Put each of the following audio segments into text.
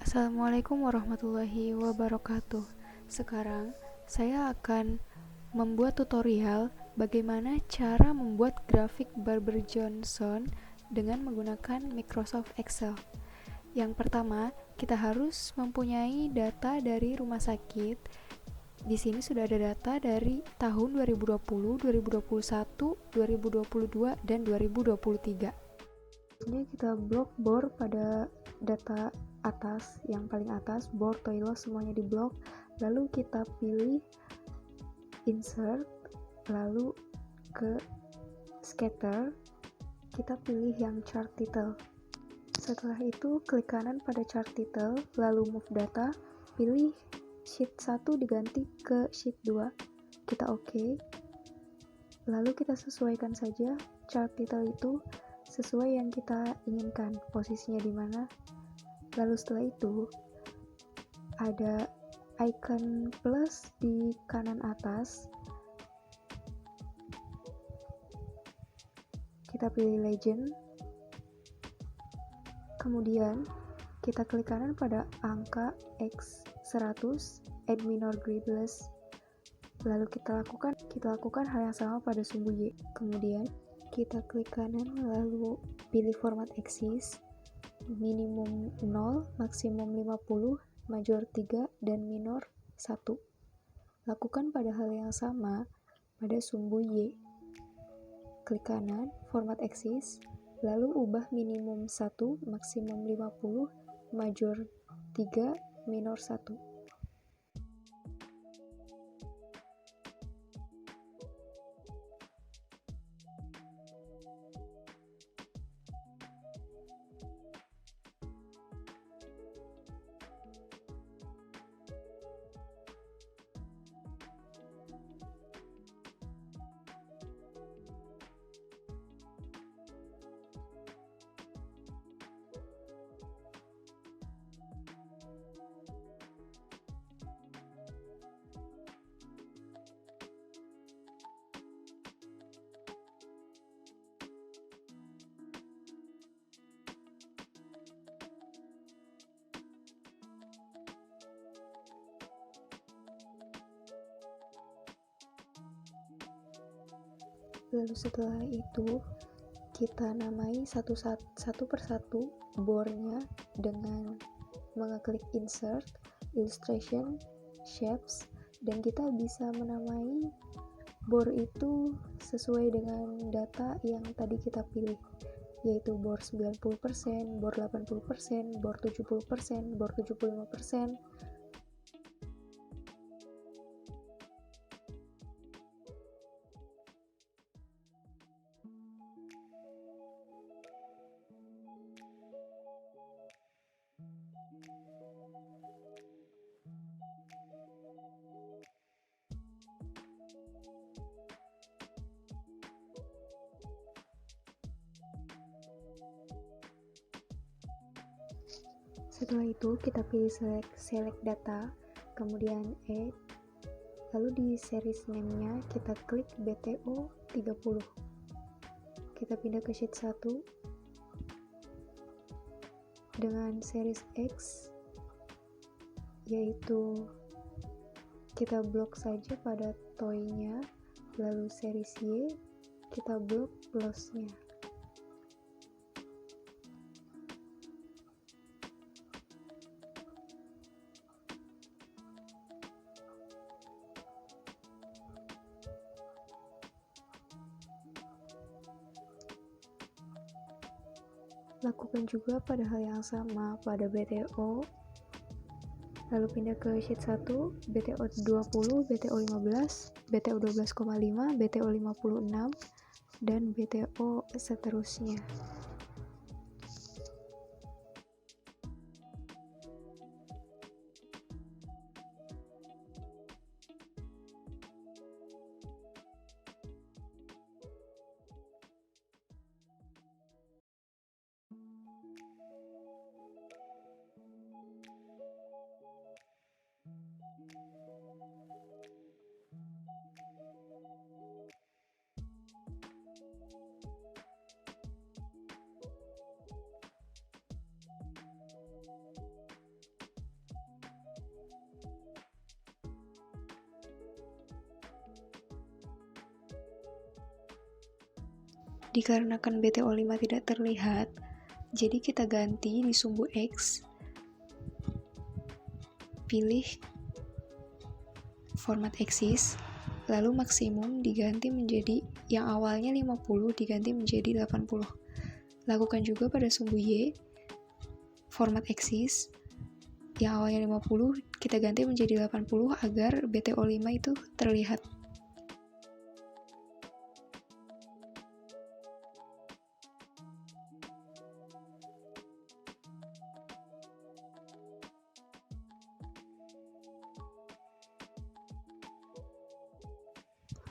Assalamualaikum warahmatullahi wabarakatuh. Sekarang saya akan membuat tutorial bagaimana cara membuat grafik Barber Johnson dengan menggunakan Microsoft Excel. Yang pertama, kita harus mempunyai data dari rumah sakit. Di sini sudah ada data dari tahun 2020, 2021, 2022, dan 2023. Ini kita blok bor pada data atas, yang paling atas, bor, toilet, semuanya di blok. Lalu kita pilih insert, lalu ke scatter, kita pilih yang chart title. Setelah itu klik kanan pada chart title, lalu move data, pilih sheet 1 diganti ke sheet 2, kita OK. Lalu kita sesuaikan saja chart title itu sesuai yang kita inginkan, posisinya di mana. Lalu setelah itu ada icon plus di kanan atas, kita pilih legend, kemudian kita klik kanan pada angka X100 add minor griddles. Lalu kita lakukan hal yang sama pada sumbu Y. Kemudian kita klik kanan, lalu pilih format axis, minimum 0, maksimum 50, major 3, dan minor 1. Lakukan pada hal yang sama pada sumbu Y. Klik kanan, format axis, lalu ubah minimum 1, maksimum 50, major 3, minor 1. Lalu setelah itu kita namai satu persatu bornya dengan mengeklik insert, illustration, shapes, dan kita bisa menamai bor itu sesuai dengan data yang tadi kita pilih, yaitu bor 90%, bor 80%, bor 70%, bor 75%. Setelah itu kita pilih select data, kemudian add, lalu di series name-nya kita klik BTO 30. Kita pindah ke sheet 1 dengan series X, yaitu kita blok saja pada toy-nya, lalu series Y kita blok plus-nya. Lakukan juga pada hal yang sama pada BTO, lalu pindah ke sheet 1, BTO 20, BTO 15, BTO 12,5, BTO 56, dan BTO seterusnya. Dikarenakan BTO5 tidak terlihat, jadi kita ganti di sumbu X, pilih format axis, lalu maksimum diganti menjadi yang awalnya 50 diganti menjadi 80. Lakukan juga pada sumbu Y, format axis, yang awalnya 50 kita ganti menjadi 80 agar BTO5 itu terlihat.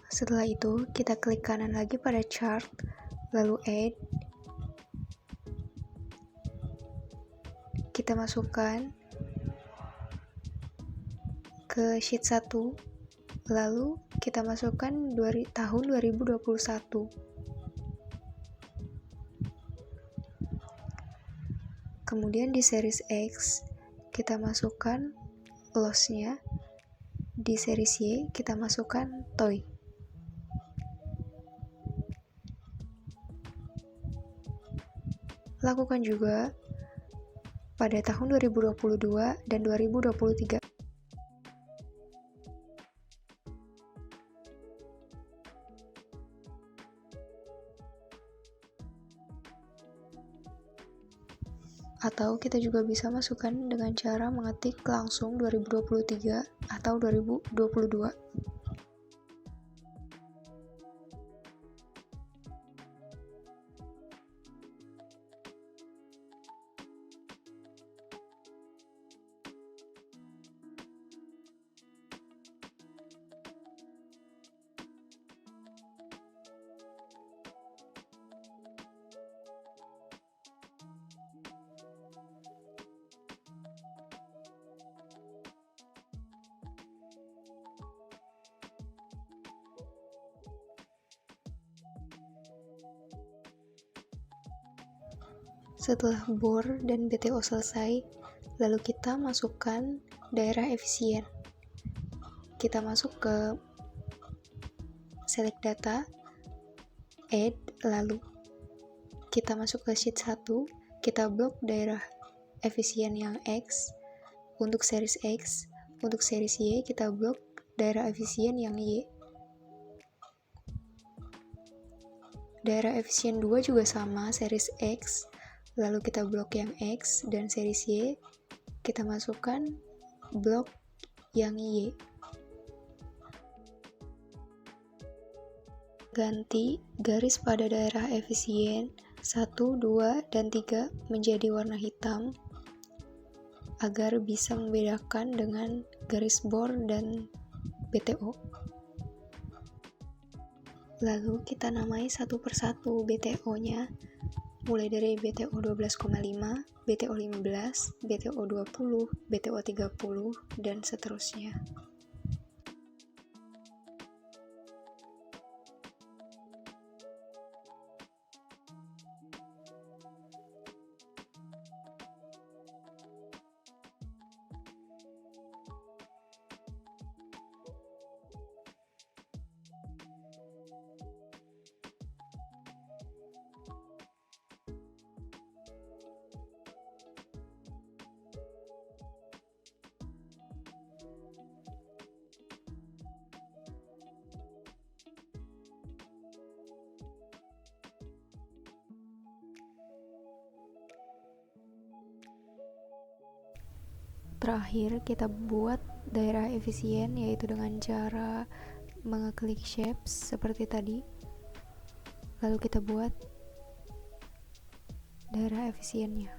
Setelah itu, kita klik kanan lagi pada chart, lalu add. Kita masukkan ke sheet 1, lalu kita masukkan tahun 2021. Kemudian di series X, kita masukkan loss-nya. Di series Y, kita masukkan toy. Lakukan juga pada tahun 2022 dan 2023. Atau kita juga bisa masukkan dengan cara mengetik langsung 2023 atau 2022. Setelah BOR dan BTO selesai, lalu kita masukkan daerah efisien. Kita masuk ke select data, add, lalu kita masuk ke sheet 1, kita blok daerah efisien yang X. Untuk series X, untuk series Y kita blok daerah efisien yang Y. Daerah efisien 2 juga sama, series X, lalu kita blok yang X, dan series Y kita masukkan blok yang Y. Ganti garis pada daerah efisien 1, 2, dan 3 menjadi warna hitam agar bisa membedakan dengan garis BOR dan BTO. Lalu kita namai satu persatu BTO-nya, mulai dari BTO 12,5, BTO 15, BTO 20, BTO 30, dan seterusnya. Terakhir, kita buat daerah efisien, yaitu dengan cara mengeklik shapes seperti tadi. Lalu kita buat daerah efisiennya.